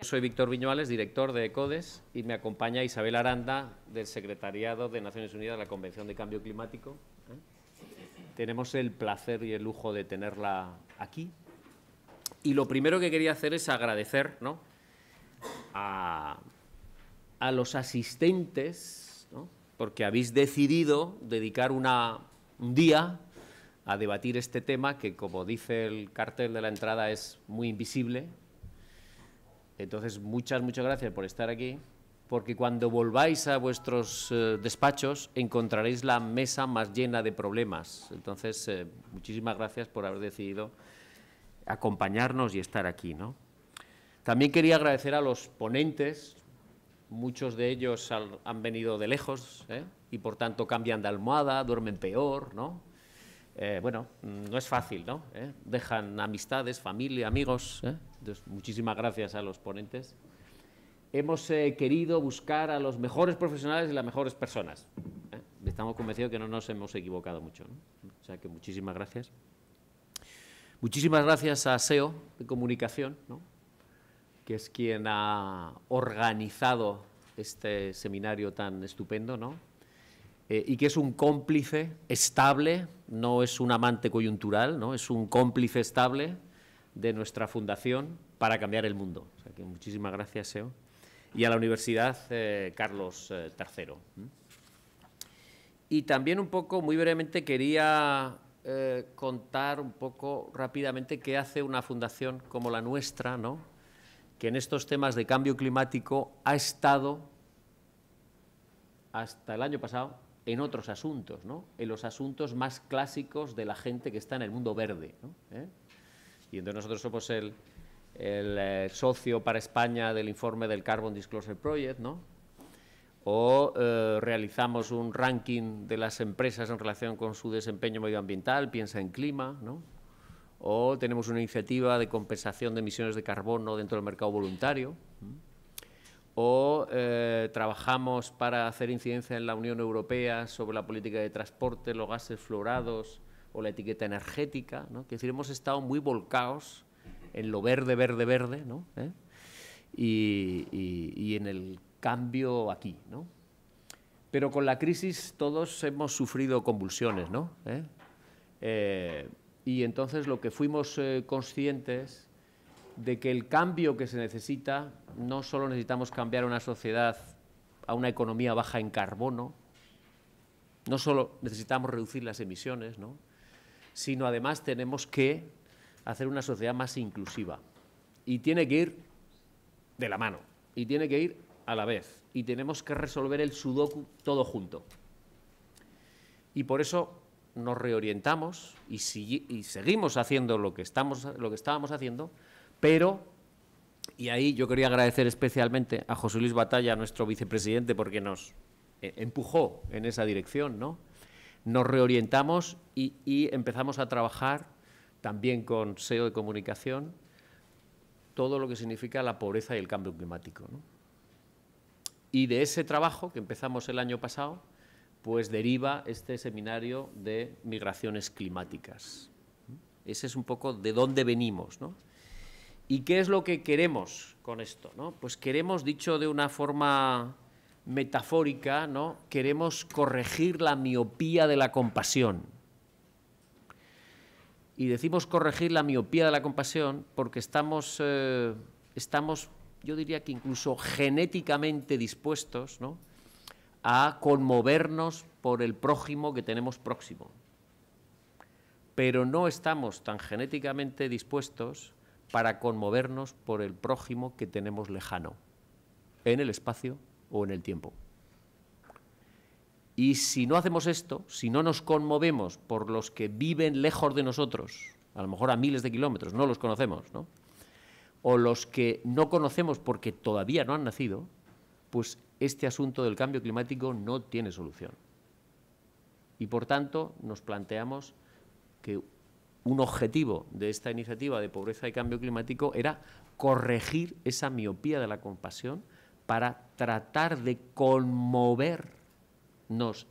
Soy Víctor Viñuales, director de ECODES, y me acompaña Isabel Aranda, del Secretariado de Naciones Unidas de la Convención de Cambio Climático. Tenemos el placer y el lujo de tenerla aquí. Y lo primero que quería hacer es agradecer, ¿no?, a los asistentes, ¿no?, porque habéis decidido dedicar un día a debatir este tema que, como dice el cartel de la entrada, es muy invisible. Entonces, muchas gracias por estar aquí, porque cuando volváis a vuestros despachos encontraréis la mesa más llena de problemas. Entonces, muchísimas gracias por haber decidido acompañarnos y estar aquí, ¿no? También quería agradecer a los ponentes. Muchos de ellos han venido de lejos, y por tanto cambian de almohada, duermen peor, ¿no? Bueno, no es fácil, ¿no? Dejan amistades, familia, amigos. Entonces, muchísimas gracias a los ponentes. Hemos querido buscar a los mejores profesionales y las mejores personas. Estamos convencidos que no nos hemos equivocado mucho, ¿no? O sea que muchísimas gracias. Muchísimas gracias a SEO de Comunicación, ¿no?, que es quien ha organizado este seminario tan estupendo, ¿no?, y que es un cómplice estable, no es un amante coyuntural, ¿no?, es un cómplice estable de nuestra fundación para cambiar el mundo. O sea que muchísimas gracias, SEO. Y a la Universidad Carlos III. Y también un poco, muy brevemente, quería contar un poco rápidamente qué hace una fundación como la nuestra, ¿no?, que en estos temas de cambio climático ha estado hasta el año pasado en otros asuntos, ¿no?, en los asuntos más clásicos de la gente que está en el mundo verde, ¿no? Y entonces nosotros somos el socio para España del informe del Carbon Disclosure Project, ¿no?, o realizamos un ranking de las empresas en relación con su desempeño medioambiental, piensa en clima, ¿no?, o tenemos una iniciativa de compensación de emisiones de carbono dentro del mercado voluntario, o trabajamos para hacer incidencia en la Unión Europea sobre la política de transporte, los gases fluorados o la etiqueta energética, ¿no? Que es decir, hemos estado muy volcados en lo verde, ¿no?, y en el cambio aquí, ¿no? Pero con la crisis todos hemos sufrido convulsiones, ¿no? Y entonces lo que fuimos conscientes de que el cambio que se necesita, no solo necesitamos cambiar una sociedad a una economía baja en carbono, no solo necesitamos reducir las emisiones, ¿no?, sino además tenemos que hacer una sociedad más inclusiva. Y tiene que ir de la mano, y tiene que ir a la vez, y tenemos que resolver el sudoku todo junto. Y por eso nos reorientamos y seguimos haciendo lo que estábamos haciendo, pero, y ahí yo quería agradecer especialmente a José Luis Batalla, nuestro vicepresidente, porque nos empujó en esa dirección, ¿no? Nos reorientamos y empezamos a trabajar también con SEO de Comunicación todo lo que significa la pobreza y el cambio climático, ¿no? Y de ese trabajo que empezamos el año pasado, pues deriva este seminario de migraciones climáticas. Ese es un poco de dónde venimos, ¿no? ¿Y qué es lo que queremos con esto, ¿no? Pues queremos, dicho de una forma metafórica, ¿no?, queremos corregir la miopía de la compasión. Y decimos corregir la miopía de la compasión porque estamos, yo diría que incluso genéticamente dispuestos, ¿no?, a conmovernos por el prójimo que tenemos próximo. Pero no estamos tan genéticamente dispuestos para conmovernos por el prójimo que tenemos lejano, en el espacio o en el tiempo. Y si no hacemos esto, si no nos conmovemos por los que viven lejos de nosotros, a lo mejor a miles de kilómetros, no los conocemos, ¿no?, o los que no conocemos porque todavía no han nacido, pues este asunto del cambio climático no tiene solución. Y por tanto nos planteamos que un objetivo de esta iniciativa de pobreza y cambio climático era corregir esa miopía de la compasión para tratar de conmovernos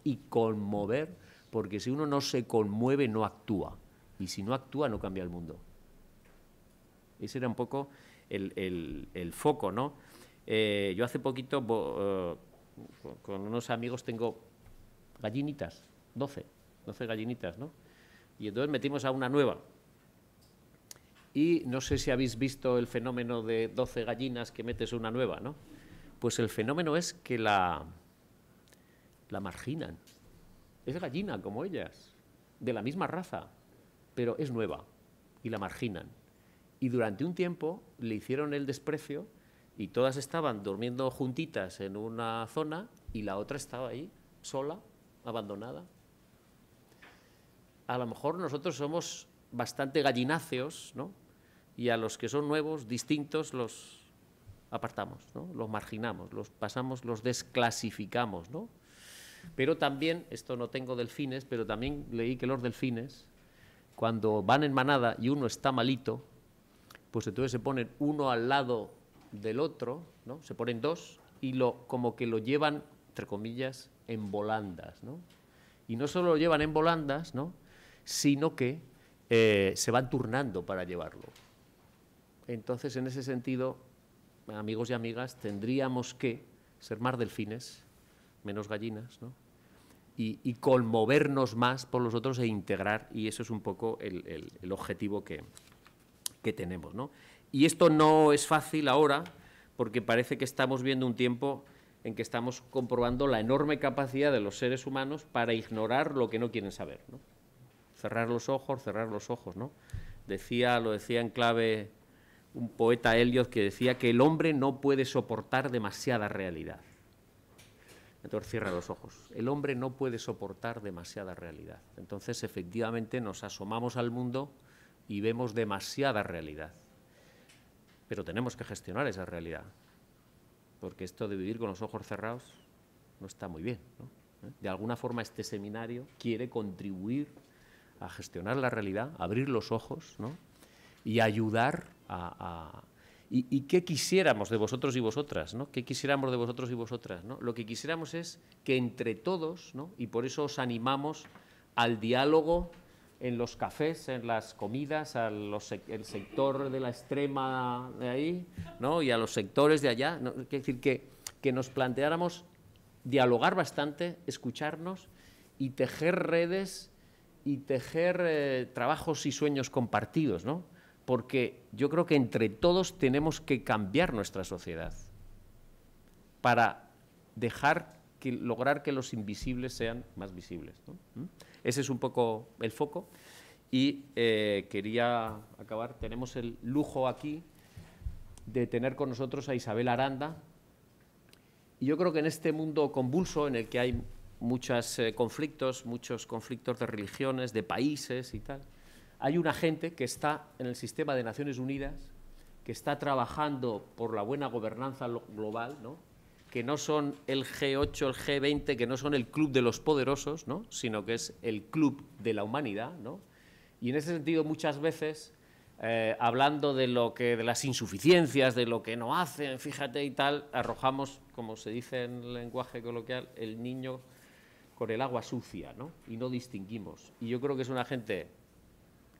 y conmover, porque si uno no se conmueve no actúa, y si no actúa no cambia el mundo. Ese era un poco el foco, ¿no? Yo hace poquito con unos amigos tengo gallinitas, 12 gallinitas, ¿no? Y entonces metimos a una nueva. Y no sé si habéis visto el fenómeno de 12 gallinas que metes una nueva, ¿no? Pues el fenómeno es que la marginan. Es gallina como ellas, de la misma raza, pero es nueva y la marginan. Y durante un tiempo le hicieron el desprecio y todas estaban durmiendo juntitas en una zona y la otra estaba ahí, sola, abandonada. A lo mejor nosotros somos bastante gallináceos, ¿no? Y a los que son nuevos, distintos, los apartamos, ¿no? Los marginamos, los pasamos, los desclasificamos, ¿no? Pero también, esto no tengo delfines, pero también leí que los delfines, cuando van en manada y uno está malito, pues entonces se ponen uno al lado del otro, ¿no? Se ponen dos y como que lo llevan, entre comillas, en volandas, ¿no? Y no solo lo llevan en volandas, ¿no? Sino que se van turnando para llevarlo. Entonces, en ese sentido, amigos y amigas, tendríamos que ser más delfines, menos gallinas, ¿no? Y conmovernos más por los otros e integrar, y eso es un poco el objetivo que tenemos, ¿no? Y esto no es fácil ahora, porque parece que estamos viendo un tiempo en que estamos comprobando la enorme capacidad de los seres humanos para ignorar lo que no quieren saber, ¿no? Cerrar los ojos, ¿no? Lo decía en clave un poeta Eliot que decía que el hombre no puede soportar demasiada realidad. Entonces cierra los ojos. El hombre no puede soportar demasiada realidad. Entonces, efectivamente, nos asomamos al mundo y vemos demasiada realidad. Pero tenemos que gestionar esa realidad, porque esto de vivir con los ojos cerrados no está muy bien, ¿no? De alguna forma este seminario quiere contribuir a gestionar la realidad, abrir los ojos, ¿no? Y ayudar ¿Y qué quisiéramos de vosotros y vosotras, ¿no? ¿Qué quisiéramos de vosotros y vosotras, ¿no? Lo que quisiéramos es que entre todos, ¿no? Y por eso os animamos al diálogo en los cafés, en las comidas, el sector de la extrema de ahí, ¿no? Y a los sectores de allá, ¿no? Es decir, que nos planteáramos dialogar bastante, escucharnos y tejer redes y tejer trabajos y sueños compartidos, ¿no? Porque yo creo que entre todos tenemos que cambiar nuestra sociedad para lograr que los invisibles sean más visibles, ¿no? Ese es un poco el foco y quería acabar. Tenemos el lujo aquí de tener con nosotros a Isabel Aranda y yo creo que en este mundo convulso en el que hay muchos conflictos de religiones, de países y tal, hay una gente que está en el sistema de Naciones Unidas, que está trabajando por la buena gobernanza global, ¿no? Que no son el G8, el G20, que no son el club de los poderosos, ¿no? Sino que es el club de la humanidad, ¿no? Y en ese sentido, muchas veces, hablando de las insuficiencias, de lo que no hacen, fíjate y tal, arrojamos, como se dice en el lenguaje coloquial, el niño con el agua sucia, ¿no? Y no distinguimos. Y yo creo que es una gente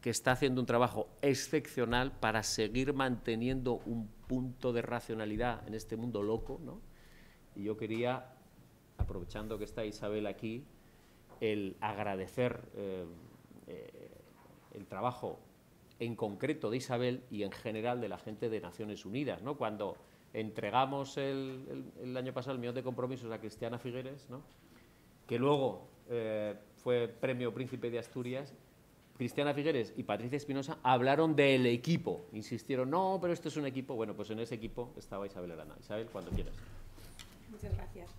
que está haciendo un trabajo excepcional para seguir manteniendo un punto de racionalidad en este mundo loco, ¿no? Y yo quería, aprovechando que está Isabel aquí, el agradecer el trabajo en concreto de Isabel y en general de la gente de Naciones Unidas, ¿no? Cuando entregamos el año pasado el millón de compromisos a Cristiana Figueres, ¿no? Que luego fue Premio Príncipe de Asturias, Cristiana Figueres y Patricia Espinosa hablaron del equipo, insistieron, no, pero esto es un equipo. Bueno, pues en ese equipo estaba Isabel Aranda. Isabel, cuando quieras. Muchas gracias.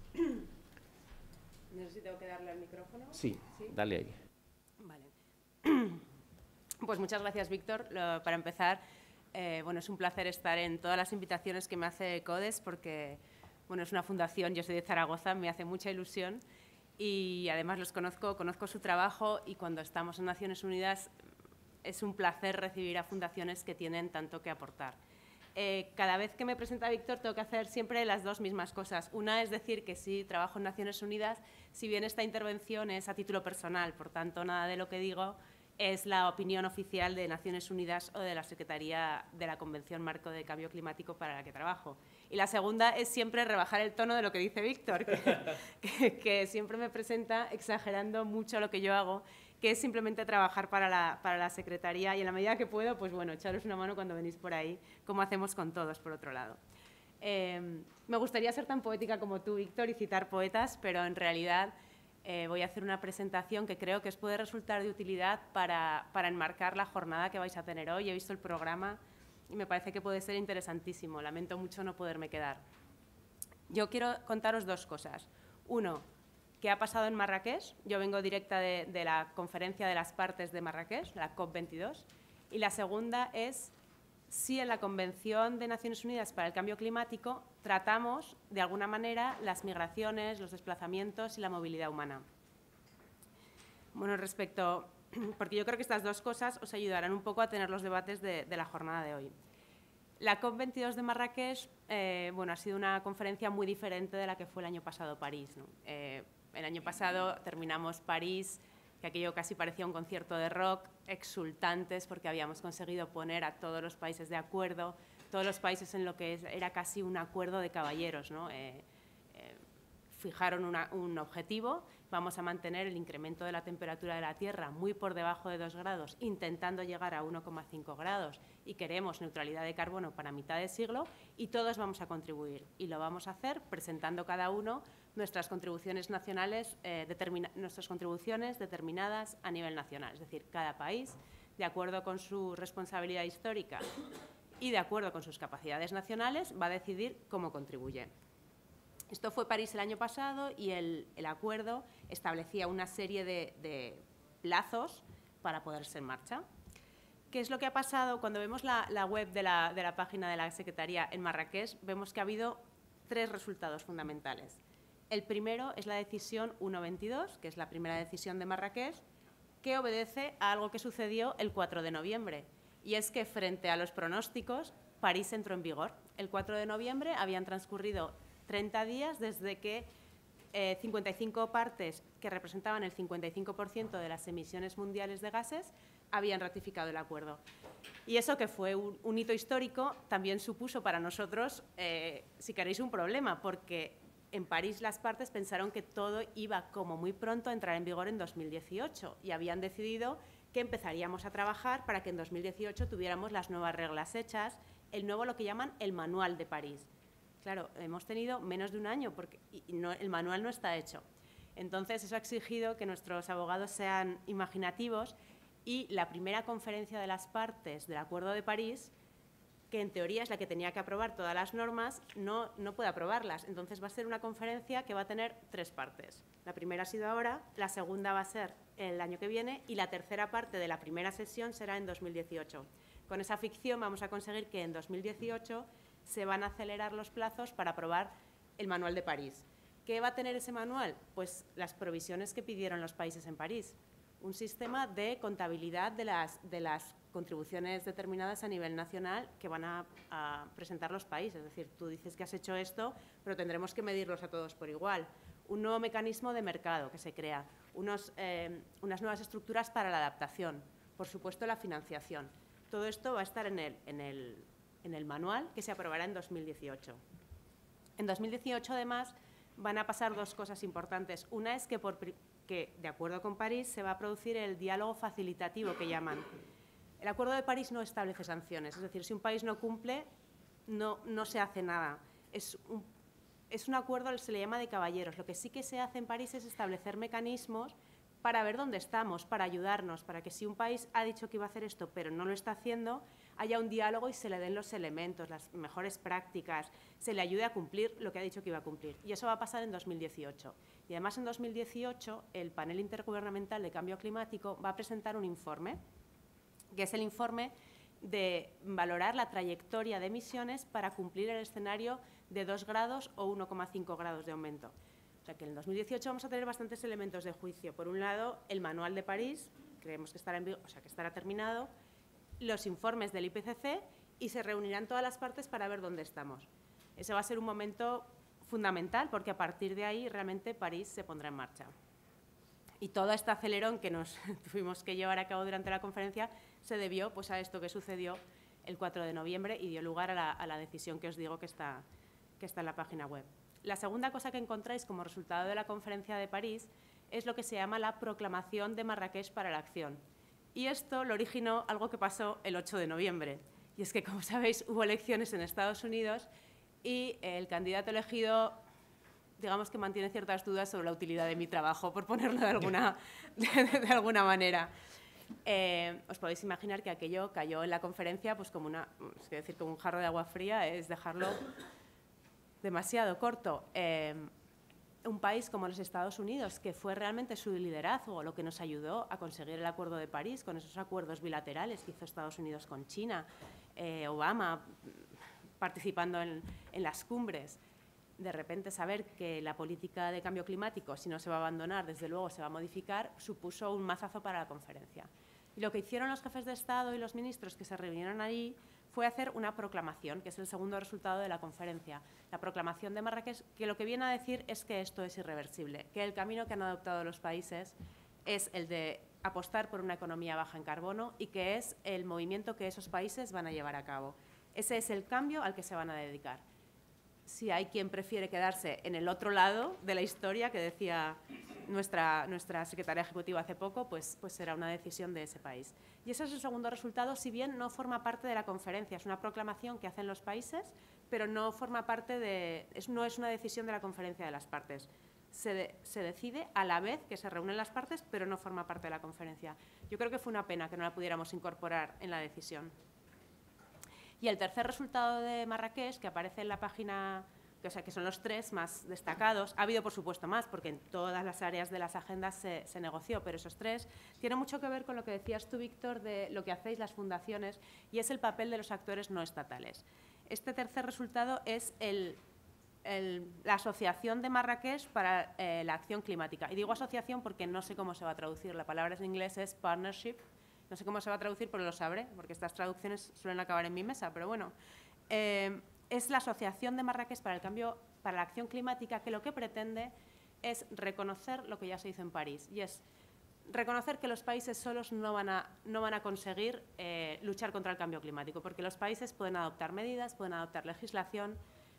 No sé si tengo que darle al micrófono. Sí, dale ahí. Vale. Pues muchas gracias, Víctor. Para empezar, bueno, es un placer estar en todas las invitaciones que me hace CODES porque, bueno, es una fundación, yo soy de Zaragoza, me hace mucha ilusión. Y además los conozco su trabajo y cuando estamos en Naciones Unidas es un placer recibir a fundaciones que tienen tanto que aportar. Cada vez que me presenta Víctor tengo que hacer siempre las dos mismas cosas. Una es decir que sí, trabajo en Naciones Unidas, si bien esta intervención es a título personal, por tanto nada de lo que digo es la opinión oficial de Naciones Unidas o de la Secretaría de la Convención Marco de Cambio Climático para la que trabajo. Y la segunda es siempre rebajar el tono de lo que dice Víctor, que siempre me presenta exagerando mucho lo que yo hago, que es simplemente trabajar para la Secretaría y en la medida que puedo, pues bueno, echaros una mano cuando venís por ahí, como hacemos con todos, por otro lado. Me gustaría ser tan poética como tú, Víctor, y citar poetas, pero en realidad voy a hacer una presentación que creo que os puede resultar de utilidad para enmarcar la jornada que vais a tener hoy. He visto el programa y me parece que puede ser interesantísimo. Lamento mucho no poderme quedar. Yo quiero contaros dos cosas. Uno, ¿qué ha pasado en Marrakech? Yo vengo directa de la conferencia de las partes de Marrakech, la COP22. Y la segunda es si en la Convención de Naciones Unidas para el Cambio Climático tratamos, de alguna manera, las migraciones, los desplazamientos y la movilidad humana. Bueno, porque yo creo que estas dos cosas os ayudarán un poco a tener los debates de la jornada de hoy. La COP22 de Marrakech, ha sido una conferencia muy diferente de la que fue el año pasado París, ¿no? El año pasado terminamos París, que aquello casi parecía un concierto de rock, exultantes porque habíamos conseguido poner a todos los países de acuerdo, todos los países en lo que era casi un acuerdo de caballeros, ¿no? Fijaron un objetivo, vamos a mantener el incremento de la temperatura de la Tierra muy por debajo de 2 grados, intentando llegar a 1,5 grados y queremos neutralidad de carbono para mitad de siglo y todos vamos a contribuir y lo vamos a hacer presentando cada uno nuestras contribuciones nacionales, nuestras contribuciones determinadas a nivel nacional, es decir, cada país, de acuerdo con su responsabilidad histórica y de acuerdo con sus capacidades nacionales, va a decidir cómo contribuye. Esto fue París el año pasado y el acuerdo establecía una serie de plazos para ponerse en marcha. ¿Qué es lo que ha pasado? Cuando vemos la web de la página de la Secretaría en Marrakech, vemos que ha habido 3 resultados fundamentales. El primero es la decisión 122, que es la primera decisión de Marrakech, que obedece a algo que sucedió el 4 de noviembre. Y es que, frente a los pronósticos, París entró en vigor. El 4 de noviembre habían transcurrido 30 días desde que 55 partes que representaban el 55% de las emisiones mundiales de gases habían ratificado el acuerdo. Y eso, que fue un hito histórico, también supuso para nosotros, si queréis, un problema, porque en París las partes pensaron que todo iba como muy pronto a entrar en vigor en 2018 y habían decidido que empezaríamos a trabajar para que en 2018 tuviéramos las nuevas reglas hechas, lo que llaman el Manual de París. Claro, hemos tenido menos de un año porque el manual no está hecho. Entonces, eso ha exigido que nuestros abogados sean imaginativos y la primera conferencia de las partes del Acuerdo de París, que en teoría es la que tenía que aprobar todas las normas, no puede aprobarlas. Entonces, va a ser una conferencia que va a tener 3 partes. La primera ha sido ahora, la segunda va a ser el año que viene y la tercera parte de la primera sesión será en 2018. Con esa ficción vamos a conseguir que en 2018 se van a acelerar los plazos para aprobar el Manual de París. ¿Qué va a tener ese manual? Pues las provisiones que pidieron los países en París. Un sistema de contabilidad de las contribuciones determinadas a nivel nacional que van a presentar los países. Es decir, tú dices que has hecho esto, pero tendremos que medirlos a todos por igual. Un nuevo mecanismo de mercado que se crea, unas nuevas estructuras para la adaptación, por supuesto la financiación. Todo esto va a estar en el manual que se aprobará en 2018. En 2018, además, van a pasar 2 cosas importantes. Una es que, de acuerdo con París, se va a producir el diálogo facilitativo que llaman. El Acuerdo de París no establece sanciones, es decir, si un país no cumple, no se hace nada. Es un acuerdo, se le llama de caballeros. Lo que sí que se hace en París es establecer mecanismos para ver dónde estamos, para ayudarnos, para que si un país ha dicho que iba a hacer esto pero no lo está haciendo, haya un diálogo y se le den los elementos, las mejores prácticas, se le ayude a cumplir lo que ha dicho que iba a cumplir. Y eso va a pasar en 2018. Y además en 2018 el Panel Intergubernamental de Cambio Climático va a presentar un informe, que es el informe de valorar la trayectoria de emisiones para cumplir el escenario de 2 grados o 1,5 grados de aumento. O sea que en 2018 vamos a tener bastantes elementos de juicio. Por un lado, el Manual de París, creemos que estará terminado, los informes del IPCC y se reunirán todas las partes para ver dónde estamos. Ese va a ser un momento fundamental porque a partir de ahí realmente París se pondrá en marcha. Y todo este acelerón que nos tuvimos que llevar a cabo durante la conferencia se debió pues, a esto que sucedió el 4 de noviembre y dio lugar a la decisión que os digo que está en la página web. La segunda cosa que encontráis como resultado de la conferencia de París es lo que se llama la Proclamación de Marrakech para la Acción. Y esto lo originó algo que pasó el 8 de noviembre. Y es que, como sabéis, hubo elecciones en Estados Unidos y el candidato elegido, digamos que mantiene ciertas dudas sobre la utilidad de mi trabajo, por ponerlo de alguna manera. Os podéis imaginar que aquello cayó en la conferencia pues como como un jarro de agua fría, es dejarlo demasiado corto. Un país como los Estados Unidos, que fue realmente su liderazgo lo que nos ayudó a conseguir el Acuerdo de París, con esos acuerdos bilaterales que hizo Estados Unidos con China, Obama participando en las cumbres, de repente saber que la política de cambio climático, si no se va a abandonar, desde luego se va a modificar, supuso un mazazo para la conferencia. Y lo que hicieron los jefes de Estado y los ministros que se reunieron allí fue hacer una proclamación, que es el segundo resultado de la conferencia. La proclamación de Marrakech, que lo que viene a decir es que esto es irreversible, que el camino que han adoptado los países es el de apostar por una economía baja en carbono y que es el movimiento que esos países van a llevar a cabo. Ese es el cambio al que se van a dedicar. Si hay quien prefiere quedarse en el otro lado de la historia, que decía nuestra secretaria ejecutiva hace poco, pues será una decisión de ese país. Y ese es el segundo resultado, si bien no forma parte de la conferencia, es una proclamación que hacen los países, pero no forma parte no es una decisión de la conferencia de las partes. Se decide a la vez que se reúnen las partes, pero no forma parte de la conferencia. Yo creo que fue una pena que no la pudiéramos incorporar en la decisión. Y el tercer resultado de Marrakech, que aparece en la página, que son los tres más destacados, ha habido por supuesto más, porque en todas las áreas de las agendas se negoció, pero esos tres tienen mucho que ver con lo que decías tú, Víctor, de lo que hacéis las fundaciones, y es el papel de los actores no estatales. Este tercer resultado es la Asociación de Marrakech para la Acción Climática. Y digo asociación porque no sé cómo se va a traducir, la palabra en inglés es partnership. No sé cómo se va a traducir, pero lo sabré, porque estas traducciones suelen acabar en mi mesa, pero bueno. Es la Asociación de Marrakech para la Acción Climática, que lo que pretende es reconocer lo que ya se hizo en París, y es reconocer que los países solos no van a conseguir luchar contra el cambio climático, porque los países pueden adoptar medidas, pueden adoptar legislación,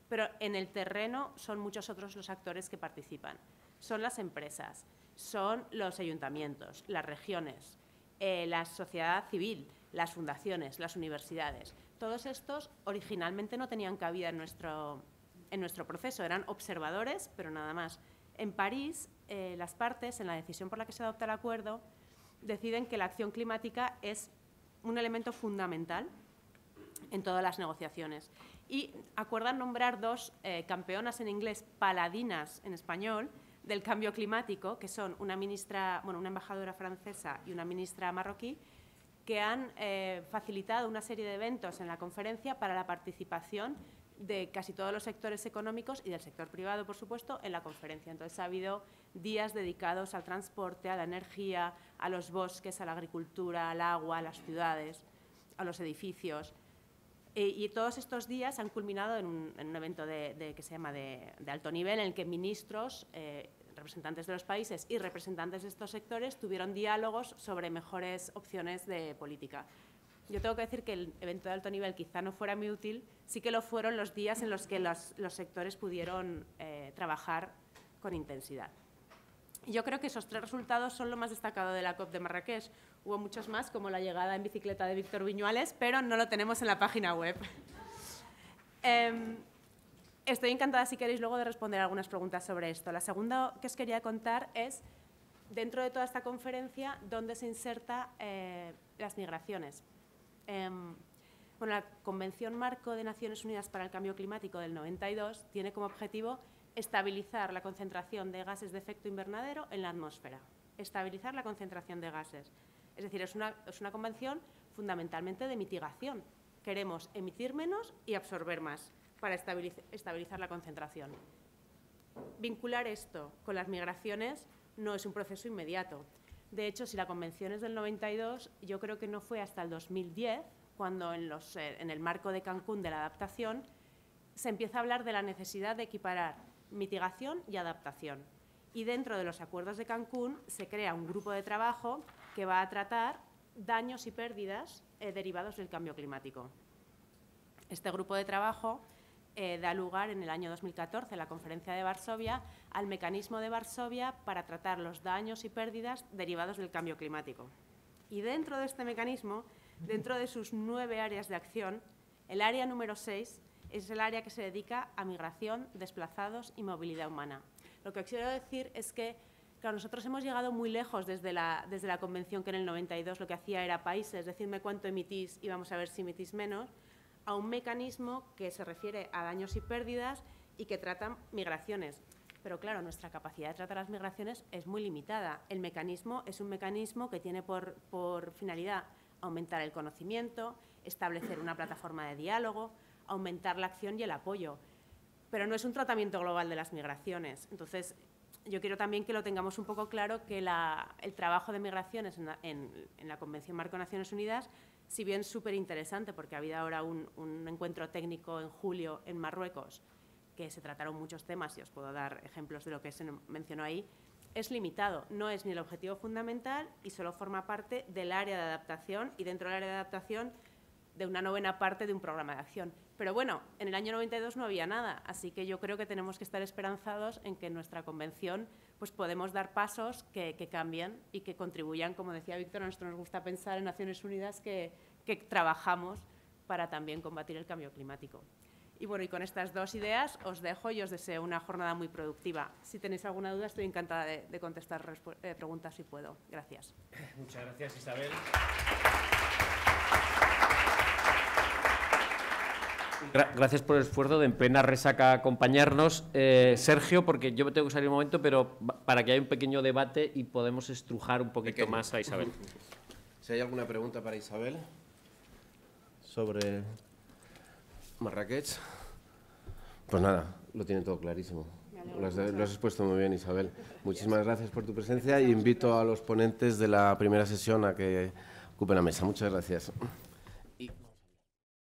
pero en el terreno son muchos otros los actores que participan. Son las empresas, son los ayuntamientos, las regiones, la sociedad civil, las fundaciones, las universidades. Todos estos originalmente no tenían cabida en nuestro proceso, eran observadores, pero nada más. En París, las partes, en la decisión por la que se adopta el acuerdo, deciden que la acción climática es un elemento fundamental en todas las negociaciones. Y acuerdan nombrar dos campeonas en inglés, paladinas en español, del cambio climático, que son una embajadora francesa y una ministra marroquí, que han facilitado una serie de eventos en la conferencia para la participación de casi todos los sectores económicos y del sector privado, por supuesto, en la conferencia. Entonces, ha habido días dedicados al transporte, a la energía, a los bosques, a la agricultura, al agua, a las ciudades, a los edificios. Y todos estos días han culminado en un evento que se llama de alto nivel, en el que ministros, representantes de los países y representantes de estos sectores tuvieron diálogos sobre mejores opciones de política. Yo tengo que decir que el evento de alto nivel quizá no fuera muy útil, sí que lo fueron los días en los que los sectores pudieron trabajar con intensidad. Y yo creo que esos tres resultados son lo más destacado de la COP de Marrakech. Hubo muchos más, como la llegada en bicicleta de Víctor Viñuales, pero no lo tenemos en la página web. Estoy encantada, si queréis, luego de responder algunas preguntas sobre esto. La segunda que os quería contar es, dentro de toda esta conferencia, dónde se inserta las migraciones. La Convención Marco de Naciones Unidas para el Cambio Climático del 92 tiene como objetivo estabilizar la concentración de gases de efecto invernadero en la atmósfera. Estabilizar la concentración de gases. Es decir, es una convención fundamentalmente de mitigación. Queremos emitir menos y absorber más para estabilizar la concentración. Vincular esto con las migraciones no es un proceso inmediato. De hecho, si la convención es del 92, yo creo que no fue hasta el 2010, cuando en el marco de Cancún de la adaptación se empieza a hablar de la necesidad de equiparar mitigación y adaptación. Y dentro de los acuerdos de Cancún se crea un grupo de trabajo que va a tratar daños y pérdidas derivados del cambio climático. Este grupo de trabajo da lugar en el año 2014, en la Conferencia de Varsovia, al mecanismo de Varsovia para tratar los daños y pérdidas derivados del cambio climático. Y dentro de este mecanismo, dentro de sus 9 áreas de acción, el área número 6 es el área que se dedica a migración, desplazados y movilidad humana. Lo que quiero decir es que, claro, nosotros hemos llegado muy lejos desde la Convención, que en el 92 lo que hacía era países, decidme cuánto emitís y vamos a ver si emitís menos, a un mecanismo que se refiere a daños y pérdidas y que trata migraciones. Pero claro, nuestra capacidad de tratar las migraciones es muy limitada. El mecanismo es un mecanismo que tiene por finalidad aumentar el conocimiento, establecer una plataforma de diálogo, aumentar la acción y el apoyo. Pero no es un tratamiento global de las migraciones. Entonces, yo quiero también que lo tengamos un poco claro, que el trabajo de migraciones en la Convención Marco de Naciones Unidas, si bien súper interesante, porque ha habido ahora un encuentro técnico en julio en Marruecos, que se trataron muchos temas y os puedo dar ejemplos de lo que se mencionó ahí, es limitado, no es ni el objetivo fundamental y solo forma parte del área de adaptación y dentro del área de adaptación de una 9ª parte de un programa de acción. Pero bueno, en el año 92 no había nada, así que yo creo que tenemos que estar esperanzados en que en nuestra convención pues podemos dar pasos que cambien y que contribuyan, como decía Víctor, a nosotros nos gusta pensar en Naciones Unidas que trabajamos para también combatir el cambio climático. Y bueno, y con estas 2 ideas os dejo y os deseo una jornada muy productiva. Si tenéis alguna duda, estoy encantada de contestar preguntas si puedo. Gracias. Muchas gracias, Isabel. Gracias por el esfuerzo de en plena resaca acompañarnos. Sergio, porque yo tengo que salir un momento, pero para que haya un pequeño debate y podemos estrujar un poquito más a Isabel. Si hay alguna pregunta para Isabel sobre Marrakech, pues nada, lo tienen todo clarísimo. Lo has expuesto muy bien, Isabel. Muchísimas gracias por tu presencia y invito a los ponentes de la primera sesión a que ocupen la mesa. Muchas gracias.